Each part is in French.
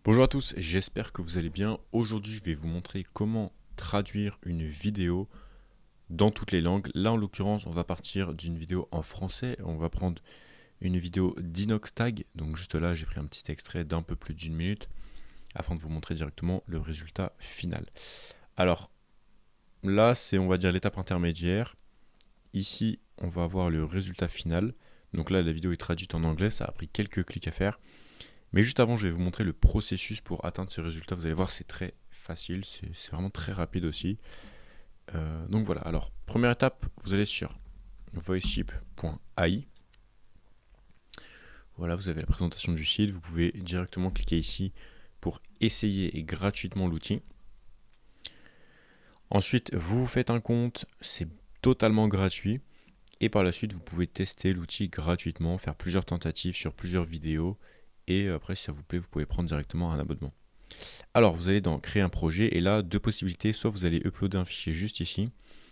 Bonjour à tous, j'espère que vous allez bien. Aujourd'hui, je vais vous montrer comment traduire une vidéo dans toutes les langues. Là, en l'occurrence, on va partir d'une vidéo en français. On va prendre une vidéo d'Inoxtag. Donc juste là, j'ai pris un petit extrait d'un peu plus d'une minute afin de vous montrer directement le résultat final. Alors là, c'est, on va dire, l'étape intermédiaire. Ici, on va avoir le résultat final. Donc là, la vidéo est traduite en anglais. Ça a pris quelques clics à faire. Mais juste avant, je vais vous montrer le processus pour atteindre ce résultat. Vous allez voir, c'est très facile, c'est vraiment très rapide aussi. Donc voilà, alors première étape, vous allez sur voiceship.ai. Voilà, vous avez la présentation du site. Vous pouvez directement cliquer ici pour essayer gratuitement l'outil. Ensuite, vous vous faites un compte, c'est totalement gratuit. Et par la suite, vous pouvez tester l'outil gratuitement, faire plusieurs tentatives sur plusieurs vidéos. Et après, si ça vous plaît, vous pouvez prendre directement un abonnement. Alors, vous allez dans créer un projet et là, deux possibilités. Soit vous allez uploader un fichier juste ici,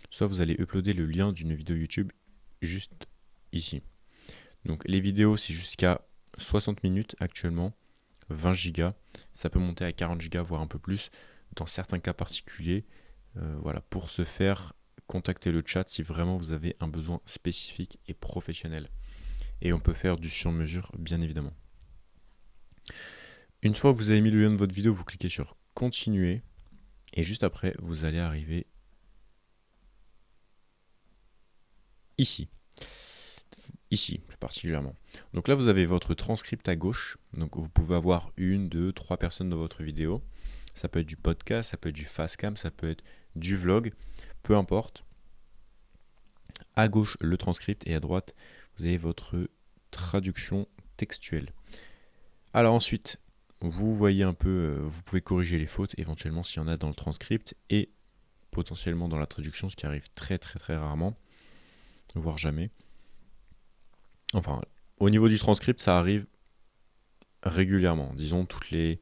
soit vous allez uploader le lien d'une vidéo YouTube juste ici. Donc, les vidéos, c'est jusqu'à 60 minutes actuellement, 20 gigas. Ça peut monter à 40 gigas, voire un peu plus, dans certains cas particuliers. Voilà, pour ce faire, contactez le chat si vraiment vous avez un besoin spécifique et professionnel. Et on peut faire du sur-mesure, bien évidemment. Une fois que vous avez mis le lien de votre vidéo, vous cliquez sur continuer et juste après, vous allez arriver ici. Ici, plus particulièrement. Donc là, vous avez votre transcript à gauche. Donc vous pouvez avoir une, deux, trois personnes dans votre vidéo. Ça peut être du podcast, ça peut être du fastcam, ça peut être du vlog, peu importe. À gauche, le transcript et à droite, vous avez votre traduction textuelle. Alors ensuite, vous voyez un peu, vous pouvez corriger les fautes éventuellement s'il y en a dans le transcript et potentiellement dans la traduction, ce qui arrive très très très rarement, voire jamais. Enfin, au niveau du transcript, ça arrive régulièrement. Disons, toutes les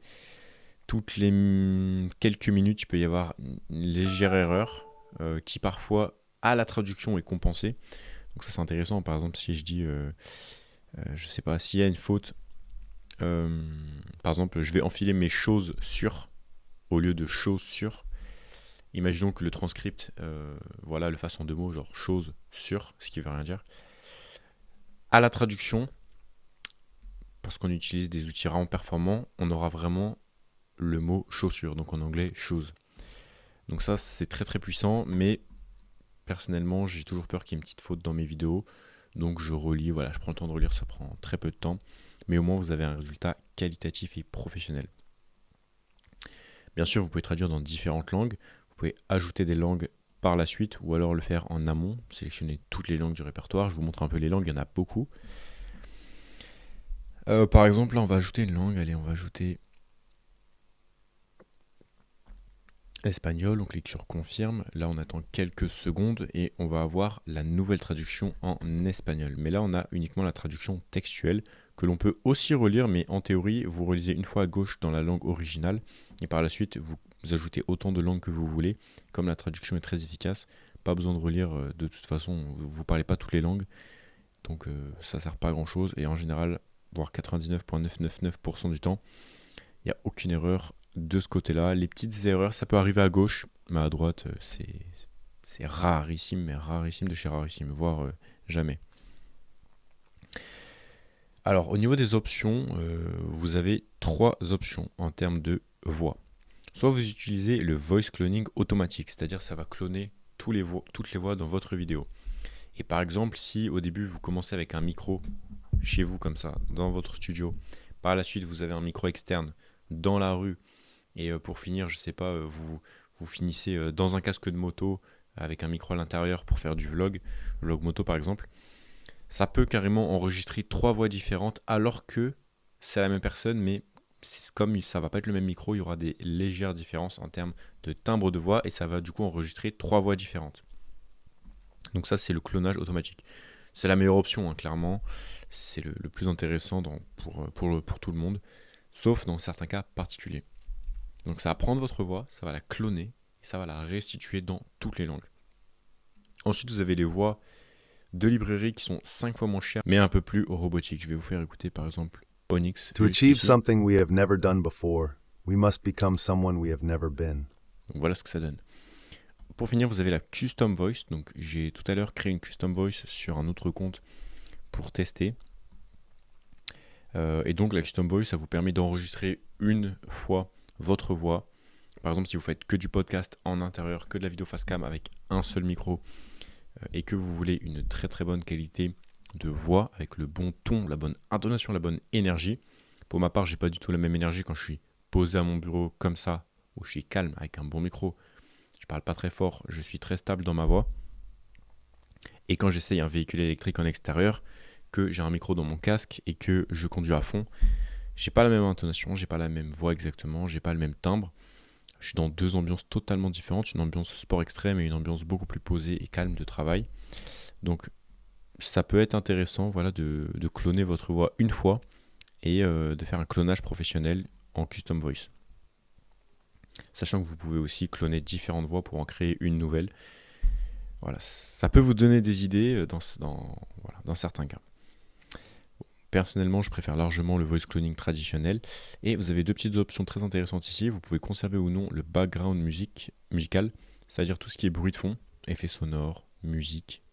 quelques minutes, il peut y avoir une légère erreur qui parfois, à la traduction, est compensée. Donc ça, c'est intéressant. Par exemple, si je dis, je sais pas, s'il y a une faute, par exemple, je vais enfiler mes choses sur, au lieu de choses sur. Imaginons que le transcript, voilà, le fasse en deux mots, genre chose sur, ce qui veut rien dire. À la traduction, parce qu'on utilise des outils vraiment performants, on aura vraiment le mot chaussure, donc en anglais shoes. Donc ça, c'est très très puissant, mais personnellement, j'ai toujours peur qu'il y ait une petite faute dans mes vidéos. Donc je relis, voilà, je prends le temps de relire, ça prend très peu de temps, mais au moins vous avez un résultat qualitatif et professionnel. Bien sûr, vous pouvez traduire dans différentes langues, vous pouvez ajouter des langues par la suite ou alors le faire en amont, sélectionner toutes les langues du répertoire. Je vous montre un peu les langues, il y en a beaucoup. Par exemple, là on va ajouter une langue, allez, on va ajouter espagnol, on clique sur confirme, là on attend quelques secondes et on va avoir la nouvelle traduction en espagnol. Mais là on a uniquement la traduction textuelle que l'on peut aussi relire, mais en théorie vous relisez une fois à gauche dans la langue originale et par la suite vous ajoutez autant de langues que vous voulez. Comme la traduction est très efficace, pas besoin de relire, de toute façon vous parlez pas toutes les langues, donc ça sert pas à grand chose et en général, voire 99,999% du temps, il n'y a aucune erreur de ce côté-là. Les petites erreurs, ça peut arriver à gauche, mais à droite, c'est rarissime, mais rarissime de chez rarissime, voire jamais. Alors, au niveau des options, vous avez trois options en termes de voix. Soit vous utilisez le voice cloning automatique, c'est-à-dire ça va cloner toutes les voix dans votre vidéo. Et par exemple, si au début vous commencez avec un micro chez vous comme ça, dans votre studio, par la suite vous avez un micro externe dans la rue, et pour finir, je sais pas, vous finissez dans un casque de moto avec un micro à l'intérieur pour faire du vlog moto par exemple, ça peut carrément enregistrer trois voix différentes alors que c'est la même personne, mais comme ça va pas être le même micro, il y aura des légères différences en termes de timbre de voix et ça va du coup enregistrer trois voix différentes. Donc ça, c'est le clonage automatique. C'est la meilleure option, hein, clairement. C'est le plus intéressant pour tout le monde, sauf dans certains cas particuliers. Donc ça va prendre votre voix, ça va la cloner et ça va la restituer dans toutes les langues. Ensuite, vous avez les voix de librairies qui sont 5 fois moins chères, mais un peu plus robotiques. Je vais vous faire écouter par exemple Onyx To juste achieve ici. something we have never done before, We must become someone we have never been. Donc voilà ce que ça donne. Pour finir, vous avez la Custom Voice. Donc j'ai tout à l'heure créé une Custom Voice sur un autre compte pour tester. Et donc la Custom Voice, ça vous permet d'enregistrer une fois votre voix. Par exemple, si vous faites que du podcast en intérieur, que de la vidéo face cam avec un seul micro, et que vous voulez une très très bonne qualité de voix, avec le bon ton, la bonne intonation, la bonne énergie. Pour ma part, j'ai pas du tout la même énergie quand je suis posé à mon bureau comme ça, où je suis calme avec un bon micro. Je parle pas très fort, je suis très stable dans ma voix. Et quand j'essaye un véhicule électrique en extérieur, que j'ai un micro dans mon casque et que je conduis à fond, j'ai pas la même intonation, j'ai pas la même voix exactement, j'ai pas le même timbre. Je suis dans deux ambiances totalement différentes, une ambiance sport extrême et une ambiance beaucoup plus posée et calme de travail. Donc ça peut être intéressant, voilà, de cloner votre voix une fois et de faire un clonage professionnel en custom voice. Sachant que vous pouvez aussi cloner différentes voix pour en créer une nouvelle. Voilà, ça peut vous donner des idées dans certains cas. Personnellement, je préfère largement le voice cloning traditionnel. Et vous avez deux petites options très intéressantes ici. Vous pouvez conserver ou non le background musical, c'est-à-dire tout ce qui est bruit de fond, effets sonores, musique.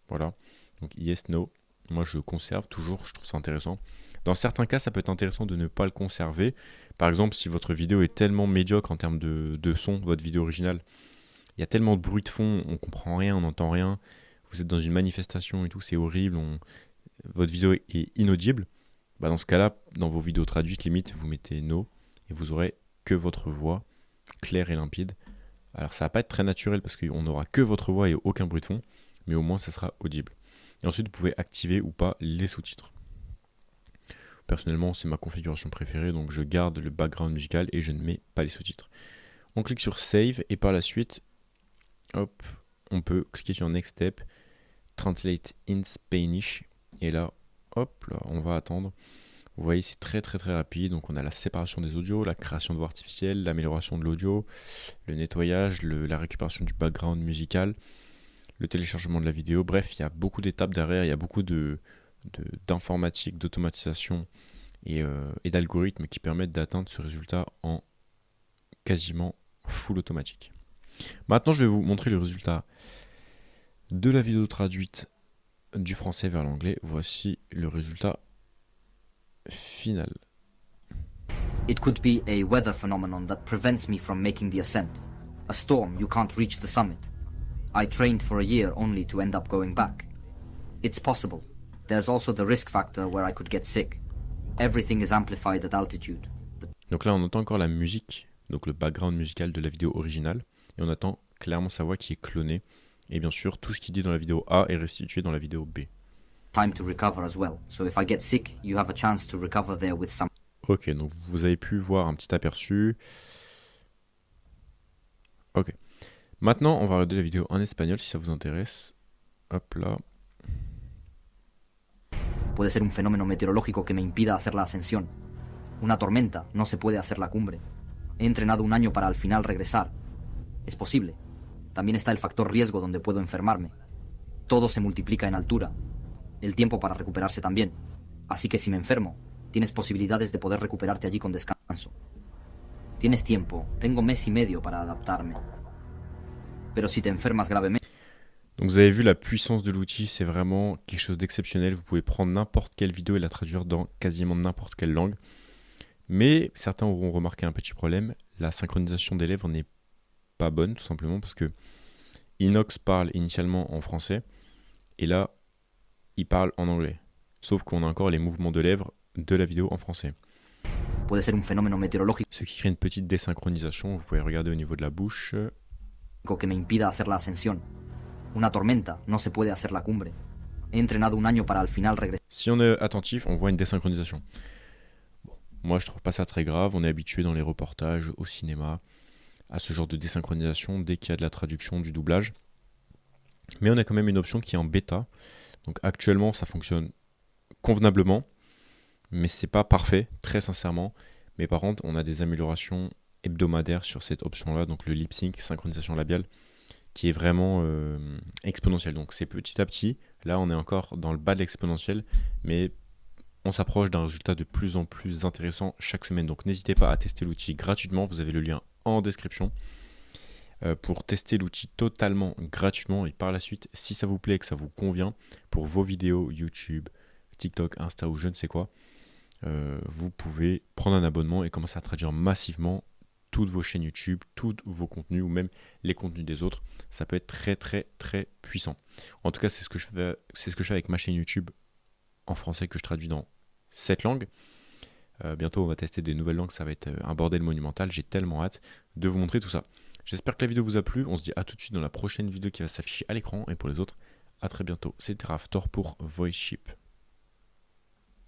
Voilà. Donc yes, no. Moi, je conserve toujours, je trouve ça intéressant. Dans certains cas, ça peut être intéressant de ne pas le conserver. Par exemple, si votre vidéo est tellement médiocre en termes de son, votre vidéo originale, il y a tellement de bruit de fond, on comprend rien, on n'entend rien. Vous êtes dans une manifestation et tout, c'est horrible. Votre vidéo est inaudible. Bah dans ce cas-là, dans vos vidéos traduites, limite, vous mettez no et vous aurez que votre voix claire et limpide. Alors ça va pas être très naturel parce qu'on n'aura que votre voix et aucun bruit de fond, mais au moins ça sera audible. Et ensuite, vous pouvez activer ou pas les sous-titres. Personnellement, c'est ma configuration préférée, donc je garde le background musical et je ne mets pas les sous-titres. On clique sur Save et par la suite, hop, on peut cliquer sur Next Step, Translate in Spanish. Et là, hop, là, on va attendre. Vous voyez, c'est très très très rapide. Donc on a la séparation des audios, la création de voix artificielle, l'amélioration de l'audio, le nettoyage, la récupération du background musical, le téléchargement de la vidéo. Bref, il y a beaucoup d'étapes derrière, il y a beaucoup d'informatique, d'automatisation et d'algorithmes qui permettent d'atteindre ce résultat en quasiment full automatique. Maintenant, je vais vous montrer le résultat de la vidéo traduite du français vers l'anglais. Voici le résultat final. It could be a weather phenomenon that prevents me from making the ascent. A storm, you can't reach the summit. I trained for a year only to end up going back. It's possible. There's also the risk factor where I could get sick. Everything is amplified at altitude. Donc là, on entend encore la musique, donc le background musical de la vidéo originale, et on entend clairement sa voix qui est clonée. Et bien sûr, tout ce qu'il dit dans la vidéo A est restitué dans la vidéo B. Time to recover as well. So if I get sick, you have a chance to recover there with some. Ok, donc vous avez pu voir un petit aperçu. Ok. Maintenant, on va regarder la vidéo en espagnol si ça vous intéresse. Hop là. Puede ser un fenómeno meteorológico que me impida hacer la ascensión. Una tormenta, no se puede hacer la cumbre. He entrenado un año para al final regresar. Es posible. También está el factor riesgo donde puedo enfermarme. Todo se multiplica en altura. El tiempo para recuperarse también. Así que si me enfermo, tienes posibilidades de poder recuperarte allí con descanso. Tienes tiempo, tengo mes y medio para adaptarme. Pero si te enfermas gravemente... Donc vous avez vu la puissance de l'outil, c'est vraiment quelque chose d'exceptionnel. Vous pouvez prendre n'importe quelle vidéo et la traduire dans quasiment n'importe quelle langue. Mais certains auront remarqué un petit problème, la synchronisation des lèvres n'est pas bonne, tout simplement parce que Inox parle initialement en français et là il parle en anglais, sauf qu'on a encore les mouvements de lèvres de la vidéo en français, Puede ser un fenómeno meteorológico ce qui crée une petite désynchronisation. Vous pouvez regarder au niveau de la bouche. que me impida hacer la ascensión. Una tormenta, no se puede hacer la cumbre. He entrenado un año para al final regresar. Si on est attentif, on voit une désynchronisation. Bon, moi je trouve pas ça très grave, on est habitué dans les reportages, au cinéma, à ce genre de désynchronisation dès qu'il y a de la traduction, du doublage. Mais on a quand même une option qui est en bêta. Donc actuellement ça fonctionne convenablement, mais c'est pas parfait, très sincèrement. Mais par contre, on a des améliorations hebdomadaires sur cette option-là, donc le lip sync, synchronisation labiale, qui est vraiment exponentielle. Donc c'est petit à petit. Là, on est encore dans le bas de l'exponentiel, mais on s'approche d'un résultat de plus en plus intéressant chaque semaine. Donc n'hésitez pas à tester l'outil gratuitement. Vous avez le lien en description pour tester l'outil totalement gratuitement. Et par la suite, si ça vous plaît et que ça vous convient pour vos vidéos YouTube, TikTok, Insta ou je ne sais quoi, vous pouvez prendre un abonnement et commencer à traduire massivement toutes vos chaînes YouTube, tous vos contenus ou même les contenus des autres. Ça peut être très très très puissant. En tout cas, c'est ce que je fais avec ma chaîne YouTube en français que je traduis dans 7 langues. Bientôt, on va tester des nouvelles langues. Ça va être un bordel monumental. J'ai tellement hâte de vous montrer tout ça. J'espère que la vidéo vous a plu. On se dit à tout de suite dans la prochaine vidéo qui va s'afficher à l'écran. Et pour les autres, à très bientôt. C'était Raftor pour VoiceShip.